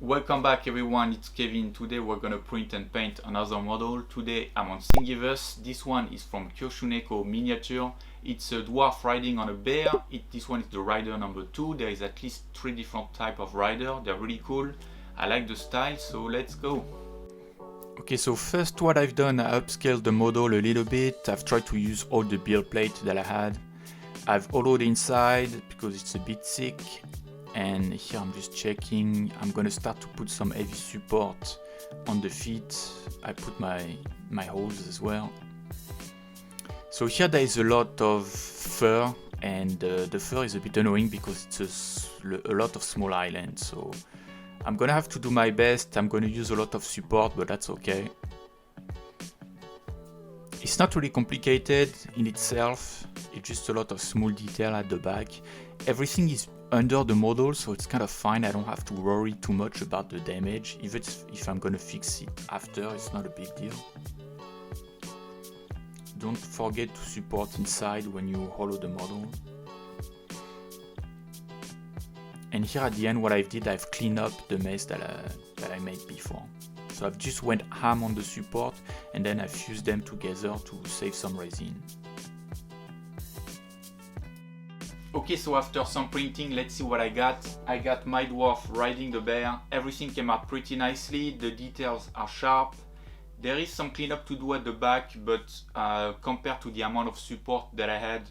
Welcome back everyone, it's Kevin. Today we're gonna print and paint another model. Today I'm on Thingiverse. This one is from Kyoushuneko miniature. It's a dwarf riding on a bear. This one is the rider number 2. There is at least 3 different type of rider. They're really cool. I like the style, so let's go. Okay, so first what I've done, I upscaled the model a little bit. I've tried to use all the build plate that I had. I've hollowed inside because it's a bit thick. And here I'm just checking. I'm gonna start to put some heavy support on the feet. I put my holes as well. So here there is a lot of fur, and the fur is a bit annoying because it's a lot of small islands. So I'm gonna have to do my best. I'm gonna use a lot of support, but that's okay. It's not really complicated in itself. It's just a lot of small detail at the back. Everything is under the model, so it's kind of fine. I don't have to worry too much about the damage. Even if I'm gonna fix it after, it's not a big deal. Don't forget to support inside when you hollow the model. And here at the end, what I've did, I've cleaned up the mess that I made before. So I've just went ham on the support, and then I fused them together to save some resin. Okay, so after some printing, let's see what I got. I got my dwarf riding the bear. Everything came out pretty nicely. The details are sharp. There is some cleanup to do at the back, but compared to the amount of support that I had,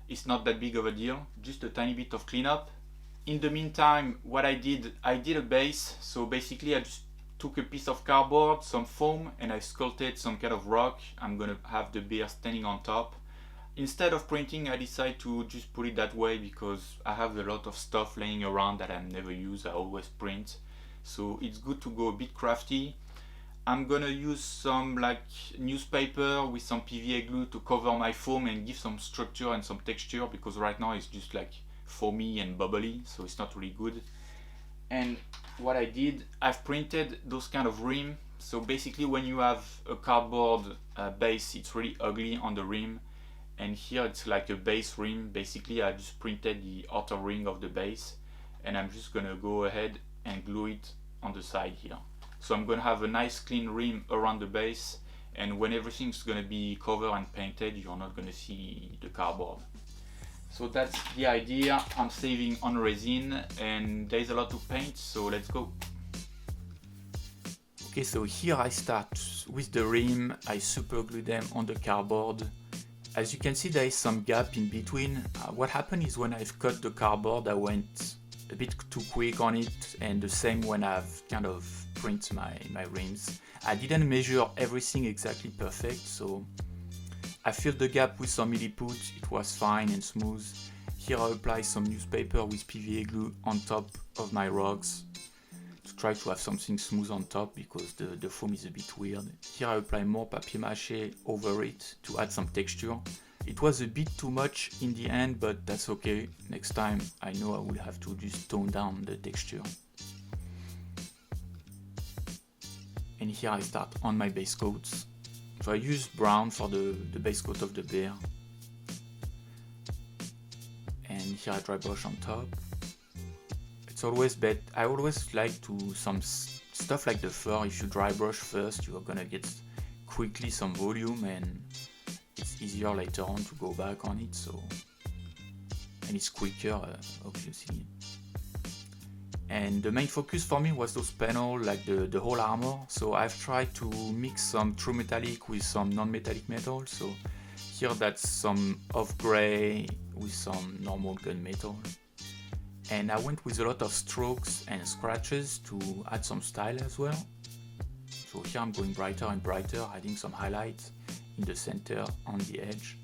it's not that big of a deal. Just a tiny bit of cleanup. In the meantime, what I did a base. So basically I just took a piece of cardboard, some foam, and I sculpted some kind of rock. I'm gonna have the bear standing on top. Instead of printing, I decided to just put it that way because I have a lot of stuff laying around that I never use. I always print, so it's good to go a bit crafty. I'm gonna use some like newspaper with some PVA glue to cover my foam and give some structure and some texture, because right now it's just like foamy and bubbly, so it's not really good. And what I did, I've printed those kind of rim. So basically when you have a cardboard base, it's really ugly on the rim. And here it's like a base rim. Basically I just printed the outer ring of the base, and I'm just gonna go ahead and glue it on the side here. So I'm gonna have a nice clean rim around the base, and when everything's gonna be covered and painted, you're not gonna see the cardboard. So that's the idea. I'm saving on resin, and there's a lot to paint, so let's go. Okay, so here I start with the rim. I super glue them on the cardboard. As you can see, there is some gap in between. What happened is when I've cut the cardboard, I went a bit too quick on it, and the same when I've kind of print my rims. I didn't measure everything exactly perfect, so I filled the gap with some milliput. It was fine and smooth. Here I apply some newspaper with PVA glue on top of my rocks to try to have something smooth on top, because the foam is a bit weird. Here I apply more papier-mâché over it to add some texture. It was a bit too much in the end, but that's okay. Next time I know I will have to just tone down the texture. And here I start on my base coats. So I use brown for the base coat of the bear. And here I dry brush on top. It's always better. I always like to some stuff like the fur. If you dry brush first, you are gonna get quickly some volume, and it's easier later on to go back on it. So, and it's quicker, obviously. And the main focus for me was those panels, like the whole armor. So I've tried to mix some true metallic with some non-metallic metal. So here that's some off-gray with some normal gunmetal. And I went with a lot of strokes and scratches to add some style as well. So here I'm going brighter and brighter, adding some highlights in the center on the edge.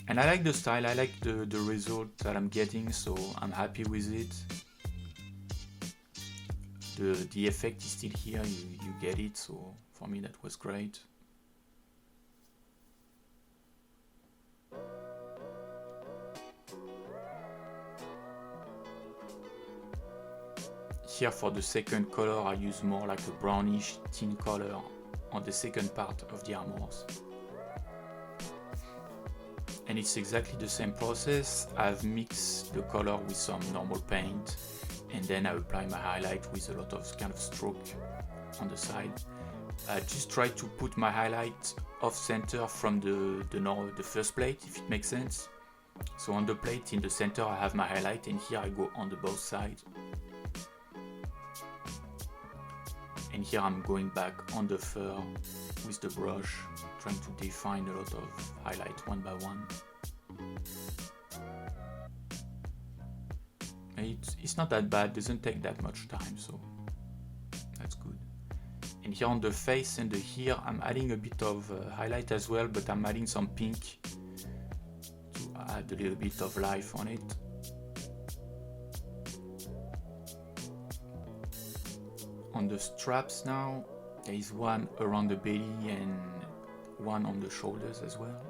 And I like the style, I like the result that I'm getting, so I'm happy with it. The effect is still here, you get it, so for me that was great. Here for the second color I use more like a brownish tin color on the second part of the armors. and it's exactly the same process. I've mixed the color with some normal paint, and then I apply my highlight with a lot of kind of stroke on the side. I just try to put my highlight off center from the first plate, if it makes sense. So on the plate in the center I have my highlight, and here I go on the both sides. And here I'm going back on the fur with the brush, trying to define a lot of highlights one by one. It's not that bad, doesn't take that much time, so that's good. And here on the face and the ear, I'm adding a bit of highlight as well, but I'm adding some pink to add a little bit of life on it. On the straps now, there is one around the belly and one on the shoulders as well.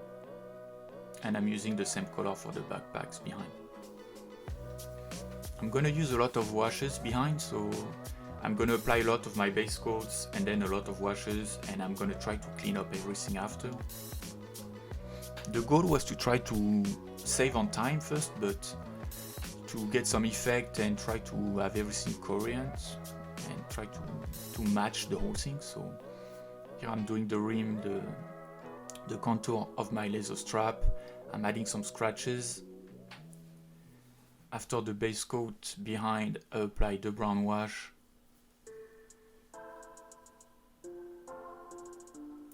And I'm using the same color for the backpacks behind. I'm gonna use a lot of washes behind, so I'm gonna apply a lot of my base coats and then a lot of washes, and I'm gonna try to clean up everything after. The goal was to try to save on time first, but to get some effect and try to have everything coherent and try to match the whole thing. So here I'm doing the rim, the contour of my laser strap. I'm adding some scratches. After the base coat behind, I apply the brown wash.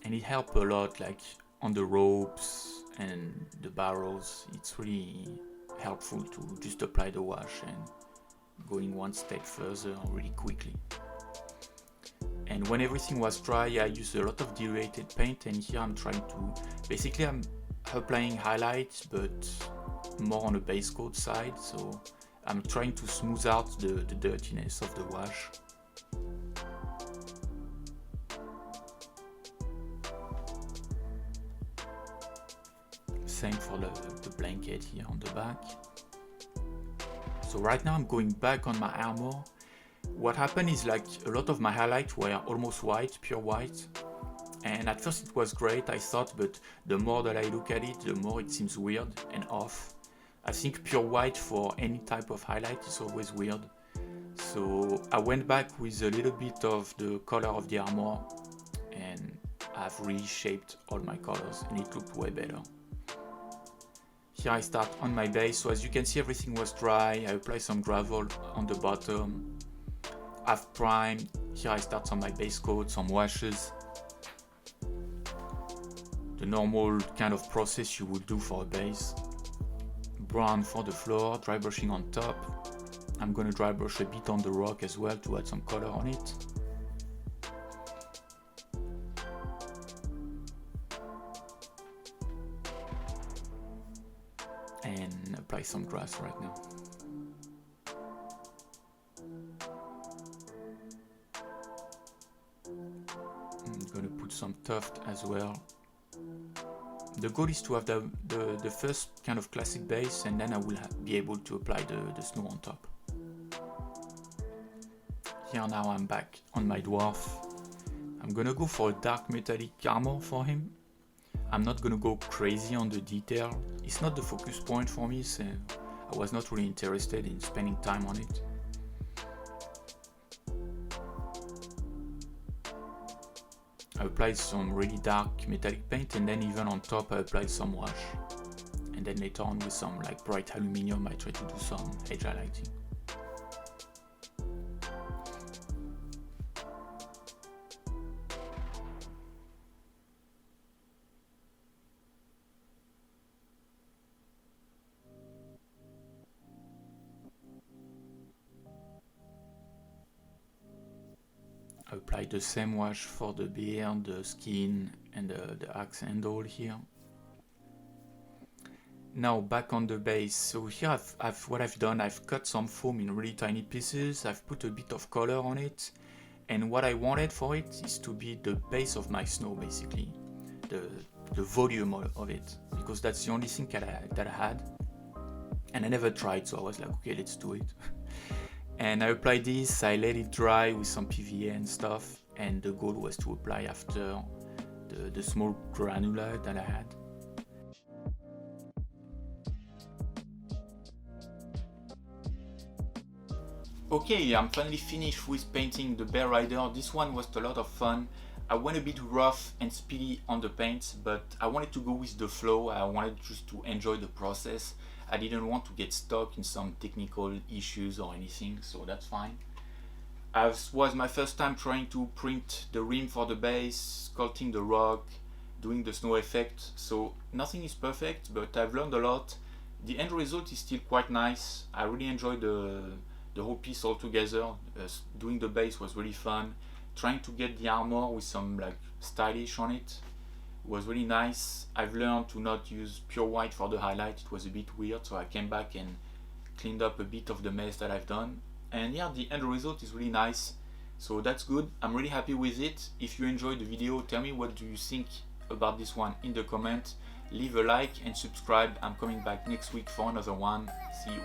And it helped a lot, like on the ropes and the barrels. It's really helpful to just apply the wash and going one step further really quickly. And when everything was dry, I used a lot of diluted paint, and here I'm trying to, basically I'm applying highlights but more on the base coat side, so I'm trying to smooth out the dirtiness of the wash. Same for the blanket here on the back. So right now I'm going back on my armor. What happened is, like, a lot of my highlights were almost white, pure white. And at first it was great, I thought, but the more that I look at it, the more it seems weird and off. I think pure white for any type of highlight is always weird. So I went back with a little bit of the color of the armor, and I've reshaped all my colors, and it looked way better. Here I start on my base, so as you can see everything was dry. I apply some gravel on the bottom. I've primed. Here I start on my base coat, some washes. The normal kind of process you would do for a base. Brown for the floor, dry brushing on top. I'm gonna dry brush a bit on the rock as well to add some color on it. And apply some grass right now. I'm gonna put some tuft as well. The goal is to have the first kind of classic base, and then I will be able to apply the snow on top. Here now I'm back on my dwarf. I'm gonna go for a dark metallic armor for him. I'm not gonna go crazy on the detail. It's not the focus point for me, so I was not really interested in spending time on it. I applied some really dark metallic paint, and then even on top I applied some wash. And then later on with some like bright aluminium I tried to do some edge highlighting. I applied the same wash for the beard, the skin, and the axe handle here. Now back on the base. So here what I've done, I've cut some foam in really tiny pieces. I've put a bit of color on it, and what I wanted for it is to be the base of my snow, basically, the volume of it, because that's the only thing that I had, and I never tried, so I was like, okay, let's do it. And I applied this, I let it dry with some PVA and stuff, and the goal was to apply after the small granular that I had. Okay, I'm finally finished with painting the Bear Rider. This one was a lot of fun. I went a bit rough and speedy on the paints, but I wanted to go with the flow. I wanted just to enjoy the process. I didn't want to get stuck in some technical issues or anything, so that's fine. As was my first time trying to print the rim for the base, sculpting the rock, doing the snow effect, so nothing is perfect, but I've learned a lot. The end result is still quite nice. I really enjoyed the whole piece altogether. Doing the base was really fun. Trying to get the armor with some like stylish on it was really nice. I've learned to not use pure white for the highlight. It was a bit weird, so I came back and cleaned up a bit of the mess that I've done. And yeah, the end result is really nice, so that's good. I'm really happy with it. If you enjoyed the video, tell me what do you think about this one in the comment. Leave a like and subscribe. I'm coming back next week for another one. See you.